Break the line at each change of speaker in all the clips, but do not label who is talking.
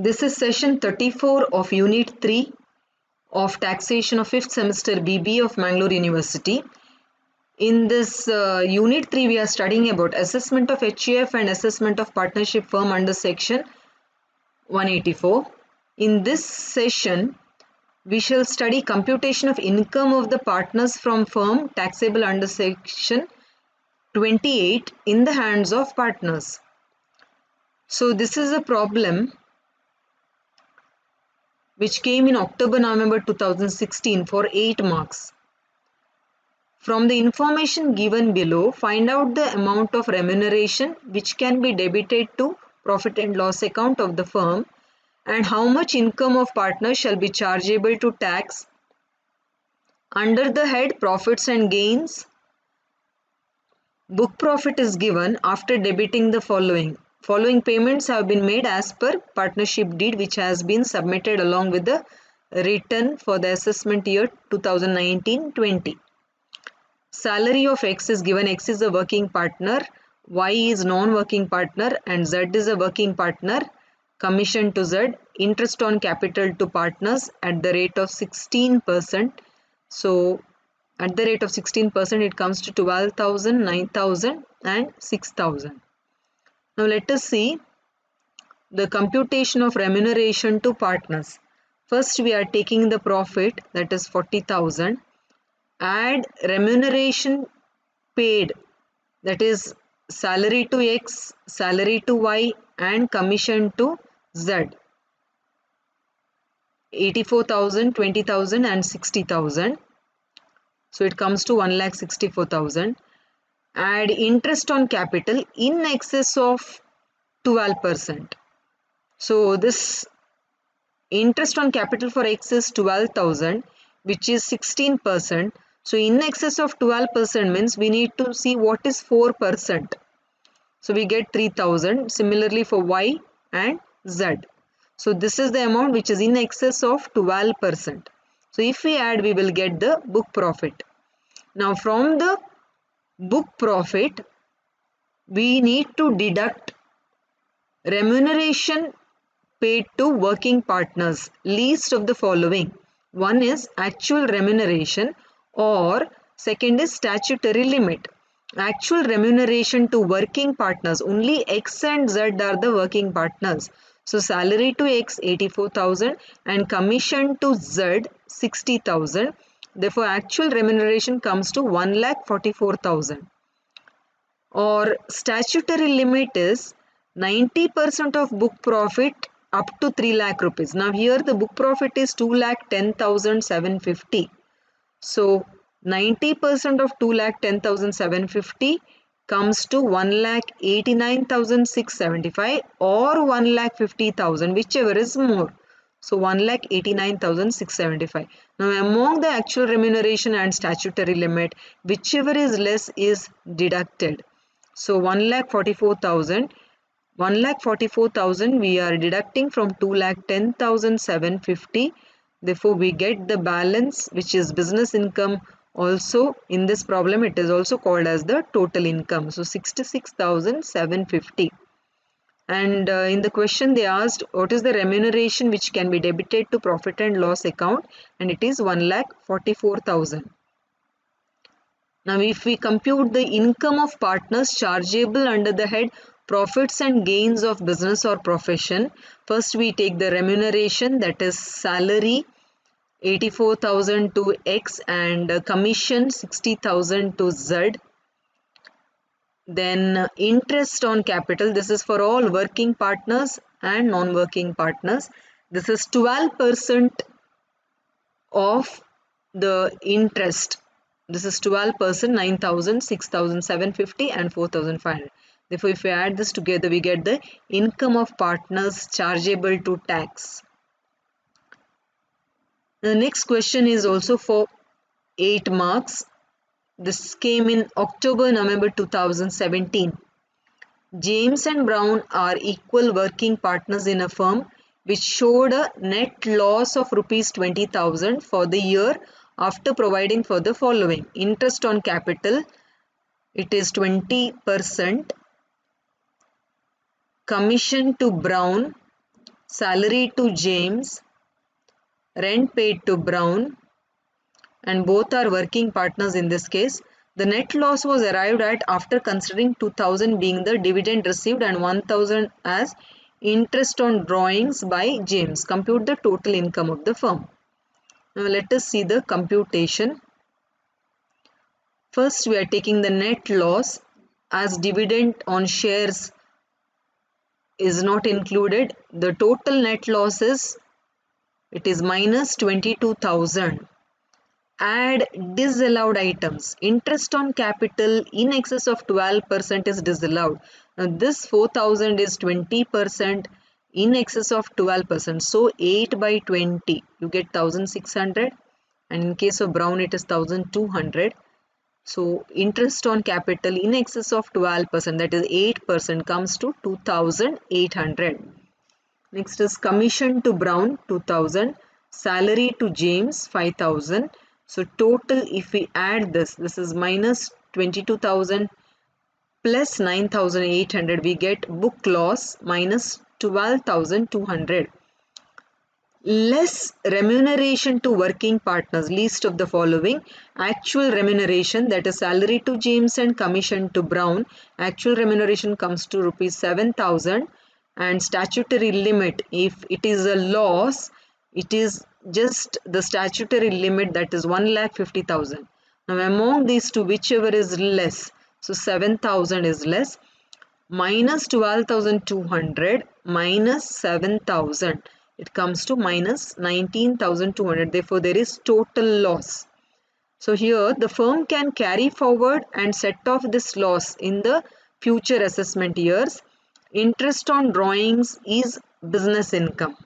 This is session 34 of Unit 3 of Taxation of 5th semester BBA of Mangalore University. In this Unit 3, we are studying about assessment of HUF and assessment of partnership firm under section 184. In this session, we shall study computation of income of the partners from firm taxable under section 28 in the hands of partners. So this is a problem which came in October-November 2016 for 8 marks. From the information given below, find out the amount of remuneration which can be debited to profit and loss account of the firm and how much income of partners shall be chargeable to tax. Under the head Profits and Gains, book profit is given after debiting the following. Following payments have been made as per partnership deed which has been submitted along with the return for the assessment year 2019-20. Salary of X is given. X is a working partner, Y is non-working partner and Z is a working partner. Commission to Z, interest on capital to partners at the rate of 16%. So at the rate of 16% it comes to 12,000, 9,000 and 6,000. Now let us see the computation of remuneration to partners. First we are taking the profit, that is 40,000. Add remuneration paid, that is salary to X, salary to Y and commission to Z. 84,000, 20,000 and 60,000. So it comes to 1,64,000. Add interest on capital in excess of 12%. So this interest on capital for X is 12,000 which is 16%. So in excess of 12% means we need to see what is 4%. So we get 3,000. Similarly for Y and Z. So this is the amount which is in excess of 12%. So if we add, we will get the book profit. Now from the book profit, we need to deduct remuneration paid to working partners. Least of the following. One is actual remuneration or second is statutory limit. Actual remuneration to working partners, only X and Z are the working partners. So salary to X 84,000 and commission to Z 60,000. Therefore actual remuneration comes to 1,44,000. Or statutory limit is 90% of book profit up to 3 lakh rupees. Now here the book profit is 2,10,750. So 90% of 2,10,750 comes to 1,89,675 or 1,50,000, whichever is more. So 1,89,675. Now among the actual remuneration and statutory limit, whichever is less is deducted. So 1,44,000. 1,44,000 we are deducting from 2,10,750. Therefore, we get the balance which is business income. Also in this problem it is also called as the total income. So 66,750. And in the question they asked what is the remuneration which can be debited to profit and loss account, and it is 1,44,000. Now if we compute the income of partners chargeable under the head profits and gains of business or profession, first we take the remuneration, that is salary 84,000 to X and commission 60,000 to Z. Then interest on capital, this is for all working partners and non-working partners. This is 12% of the interest. This is 12%, 9,000, 6,750 and 4,500. Therefore, if we add this together, we get the income of partners chargeable to tax. The next question is also for 8 marks. This came in October-November 2017. James and Brown are equal working partners in a firm which showed a net loss of rupees 20,000 for the year after providing for the following. Interest on capital, it is 20%. Commission to Brown salary to James, rent paid to Brown, and both are working partners in this case. The net loss was arrived at after considering 2000 being the dividend received and 1000 as interest on drawings by James. Compute the total income of the firm. Now let us see the computation. First we are taking the net loss as dividend on shares is not included. The total net loss is minus 22,000. Add disallowed items. Interest on capital in excess of 12% is disallowed. Now this 4,000 is 20% in excess of 12%. So 8 by 20 you get 1,600, and in case of Brown it is 1,200. So interest on capital in excess of 12%, that is 8%, comes to 2,800. Next is commission to Brown 2,000, salary to James 5,000. So total, if we add this is minus 22,000 plus 9,800, we get book loss minus 12,200. Less remuneration to working partners, least of the following. Actual remuneration, that is salary to James and commission to Brown, actual remuneration comes to rupees 7,000, and statutory limit, if it is a loss, it is just the statutory limit, that is 1,50,000. Now among these two, whichever is less, so 7,000 is less, minus 12,200 minus 7,000, it comes to minus 19,200. Therefore there is total loss. So here the firm can carry forward and set off this loss in the future assessment years. Interest on drawings is business income.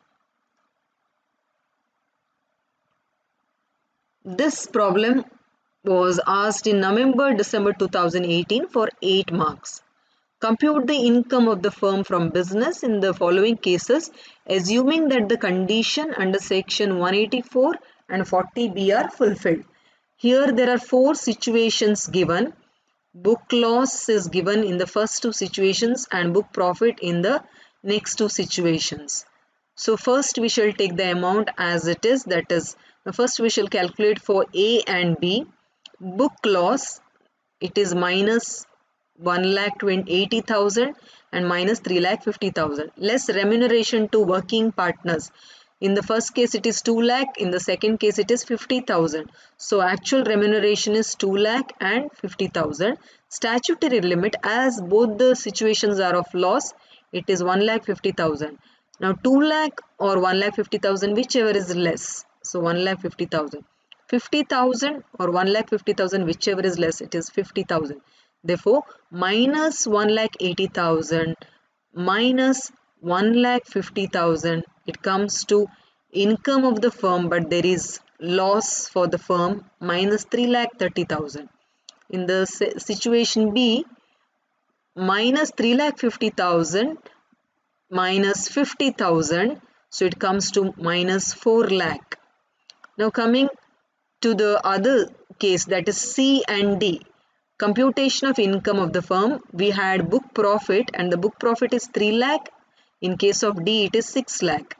This problem was asked in November-December 2018 for 8 marks. Compute the income of the firm from business in the following cases, assuming that the condition under section 184 and 40B are fulfilled. Here there are 4 situations given. Book loss is given in the first 2 situations and book profit in the next 2 situations. So first we shall take the amount as it is, that is, first we shall calculate for A and B. Book loss, it is minus 1,80,000 and minus 3,50,000. Less remuneration to working partners. In the first case it is 2 lakh, in the second case it is 50,000. So actual remuneration is 2 lakh and 50,000. Statutory limit, as both the situations are of loss, it is 1,50,000. Now 2 lakh or 1,50,000, whichever is less. So 1,50,000. 50,000 or 1,50,000, whichever is less, it is 50,000. Therefore, minus 1,80,000 minus 1,50,000, it comes to income of the firm, but there is loss for the firm, minus 3,30,000. In the situation B, minus 3,50,000 minus 50,000, so it comes to minus 4 lakh. Now coming to the other case, that is C and D. Computation of income of the firm, we had book profit and the book profit is 3 lakh. In case of D, it is 6 lakh.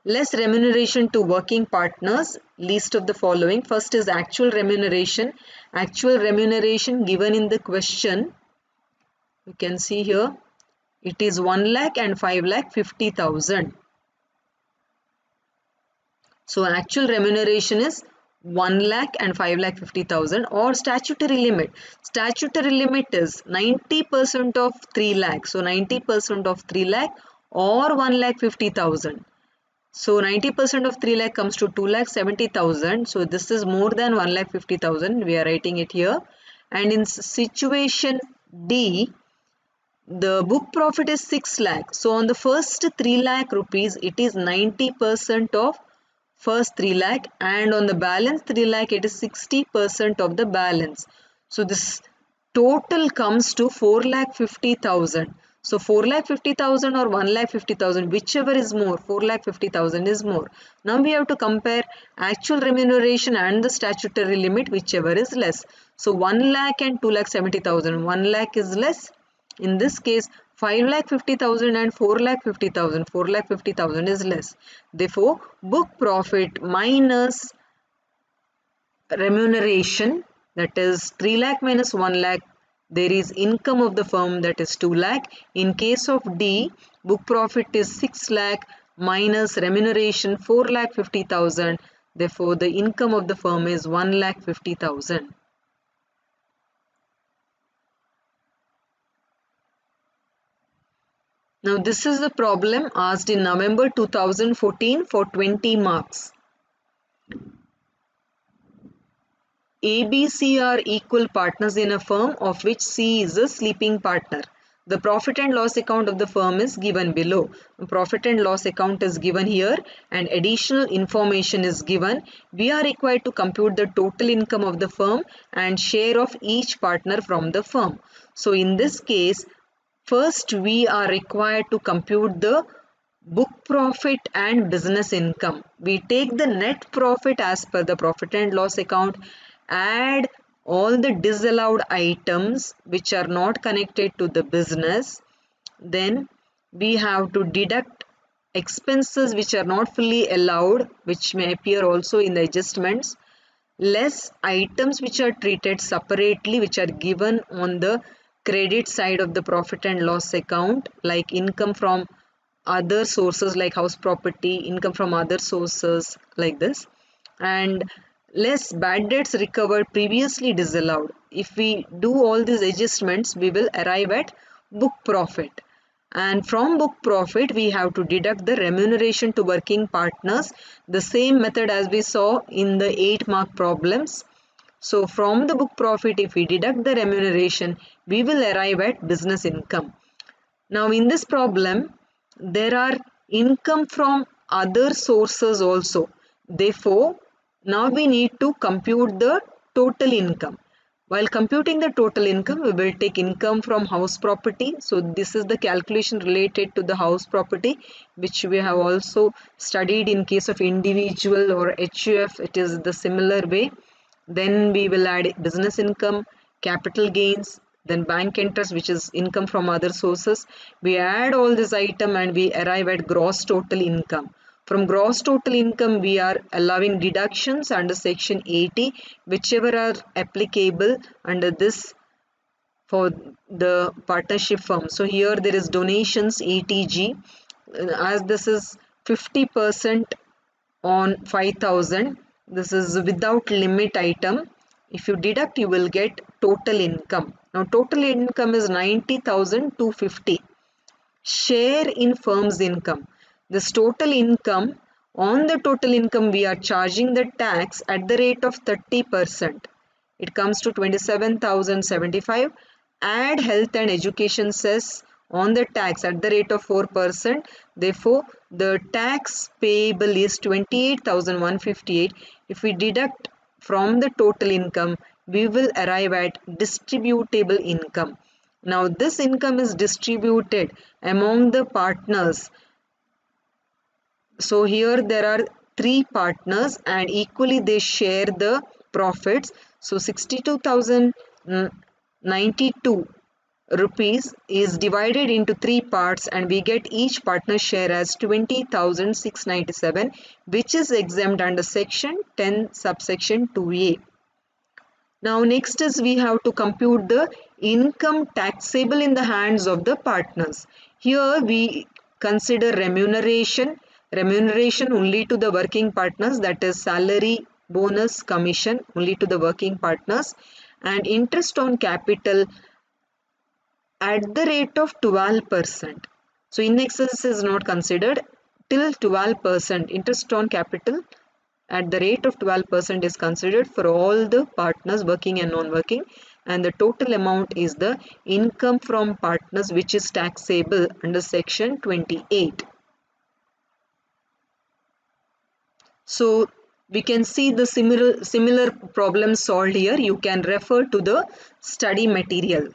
Less remuneration to working partners, least of the following. First is actual remuneration. Actual remuneration given in the question, you can see here, it is 1 lakh and 5,50,000. So actual remuneration is 1 lakh and 5,50,000, or statutory limit. Statutory limit is 90% of 3 lakh. So 90% of 3 lakh or 1,50,000. So 90% of 3 lakh comes to 2,70,000. So this is more than 1,50,000. We are writing it here. And in situation D, the book profit is 6 lakh. So on the first 3 lakh rupees, it is 90% of first 3 lakh, and on the balance 3 lakh, it is 60% of the balance. So this total comes to 4,50,000. So 4,50,000 or 1,50,000, whichever is more, 4,50,000 is more. Now we have to compare actual remuneration and the statutory limit, whichever is less. So 1 lakh and 2,70,000. 1 lakh is less. In this case, 5,50,000 and 4,50,000. 4,50,000 is less. Therefore, book profit minus remuneration, that is 3 lakh minus 1 lakh, there is income of the firm, that is 2 lakh. In case of D, book profit is 6 lakh minus remuneration 4 lakh 50,000. Therefore, the income of the firm is 1 lakh 50,000. Now, this is the problem asked in November 2014 for 20 marks. A, B, C are equal partners in a firm of which C is a sleeping partner. The profit and loss account of the firm is given below. Profit and loss account is given here and additional information is given. We are required to compute the total income of the firm and share of each partner from the firm. So in this case, first we are required to compute the book profit and business income. We take the net profit as per the profit and loss account, add all the disallowed items which are not connected to the business. Then we have to deduct expenses which are not fully allowed, which may appear also in the adjustments, less items which are treated separately, which are given on the credit side of the profit and loss account, like income from other sources like house property, income from other sources like this, and less bad debts recovered previously disallowed. If we do all these adjustments, we will arrive at book profit. And from book profit, we have to deduct the remuneration to working partners, the same method as we saw in the 8-mark problems. So from the book profit, if we deduct the remuneration, we will arrive at business income. Now in this problem, there are income from other sources also. Therefore, now we need to compute the total income. While computing the total income, we will take income from house property. So this is the calculation related to the house property, which we have also studied in case of individual or HUF. It is the similar way. Then we will add business income, capital gains, then bank interest, which is income from other sources. We add all this item and we arrive at gross total income. From gross total income, we are allowing deductions under section 80, whichever are applicable under this for the partnership firm. So here there is donations 80G, as this is 50% on 5,000. This is without limit item. If you deduct, you will get total income. Now total income is 90,250. Share in firm's income. This total income, on the total income we are charging the tax at the rate of 30%. It comes to 27,075. Add health and education cess on the tax at the rate of 4%. Therefore, the tax payable is 28,158. If we deduct from the total income, we will arrive at distributable income. Now, this income is distributed among the partners. So here there are 3 partners and equally they share the profits. So 62,092 rupees is divided into 3 parts and we get each partner share as 20,697, which is exempt under section 10 subsection 2A. Now next is we have to compute the income taxable in the hands of the partners. Here we consider remuneration only to the working partners, that is salary, bonus, commission only to the working partners, and interest on capital at the rate of 12%. So in excess is not considered till 12%. Interest on capital at the rate of 12% is considered for all the partners, working and non-working, and the total amount is the income from partners, which is taxable under section 28. So we can see the similar problems solved here. You can refer to the study material.